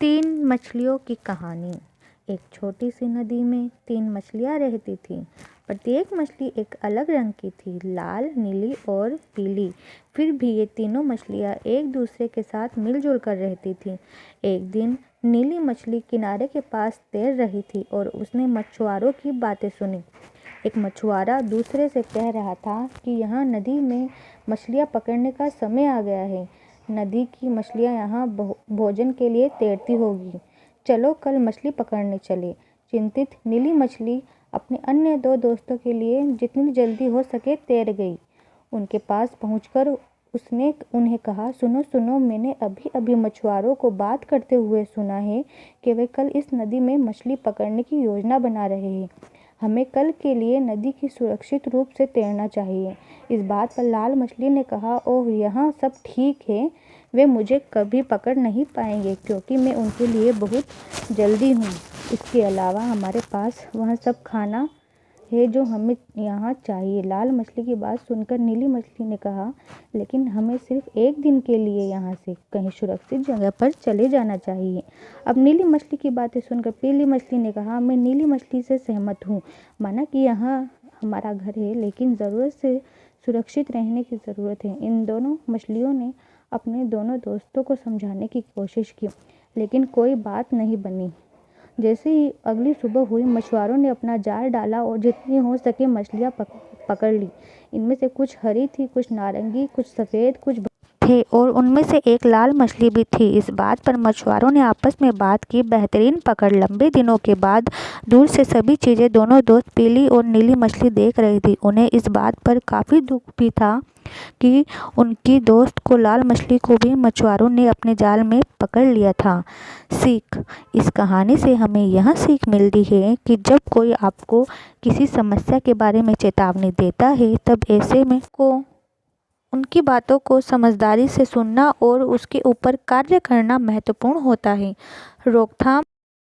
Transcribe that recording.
तीन मछलियों की कहानी। एक छोटी सी नदी में तीन मछलियाँ रहती थीं। प्रत्येक मछली एक अलग रंग की थी, लाल, नीली और पीली। फिर भी ये तीनों मछलियाँ एक दूसरे के साथ मिलजुल कर रहती थीं। एक दिन नीली मछली किनारे के पास तैर रही थी और उसने मछुआरों की बातें सुनी। एक मछुआरा दूसरे से कह रहा था कि यहाँ नदी में मछलियाँ पकड़ने का समय आ गया है। नदी की मछलियाँ यहाँ भोजन के लिए तैरती होगी। चलो कल मछली पकड़ने चले। चिंतित नीली मछली अपने अन्य दो दोस्तों के लिए जितनी जल्दी हो सके तैर गई। उनके पास पहुंचकर उसने उन्हें कहा, सुनो सुनो, मैंने अभी अभी मछुआरों को बात करते हुए सुना है कि वे कल इस नदी में मछली पकड़ने की योजना बना रहे हैं। हमें कल के लिए नदी की सुरक्षित रूप से तैरना चाहिए। इस बात पर लाल मछली ने कहा, ओह, यहाँ सब ठीक है। वे मुझे कभी पकड़ नहीं पाएंगे क्योंकि मैं उनके लिए बहुत जल्दी हूँ। इसके अलावा हमारे पास वह सब खाना है जो हमें यहाँ चाहिए। लाल मछली की बात सुनकर नीली मछली ने कहा, लेकिन हमें सिर्फ एक दिन के लिए यहाँ से कहीं सुरक्षित जगह पर चले जाना चाहिए। अब नीली मछली की बातें सुनकर पीली मछली ने कहा, मैं नीली मछली से सहमत हूँ। माना कि यहाँ हमारा घर है, लेकिन ज़रूरत से सुरक्षित रहने की ज़रूरत है। इन दोनों मछलियों ने अपने दोनों दोस्तों को समझाने की कोशिश की, लेकिन कोई बात नहीं बनी। जैसे ही अगली सुबह हुई, मछुआरों ने अपना जाल डाला और जितनी हो सके मछलियाँ पकड़ ली। इनमें से कुछ हरी थी, कुछ नारंगी, कुछ सफ़ेद, कुछ थे और उनमें से एक लाल मछली भी थी। इस बात पर मछुआरों ने आपस में बात की। बेहतरीन पकड़। लंबे दिनों के बाद दूर से सभी चीज़ें दोनों दोस्त पीली और नीली मछली देख रही थी। उन्हें इस बात पर काफ़ी दुख भी था कि उनकी दोस्त को, लाल मछली को भी मछुआरों ने अपने जाल में पकड़ लिया था। सीख। इस कहानी से हमें यह सीख मिलती है कि जब कोई आपको किसी समस्या के बारे में चेतावनी देता है, तब ऐसे में उनकी बातों को समझदारी से सुनना और उसके ऊपर कार्य करना महत्वपूर्ण होता है। रोकथाम।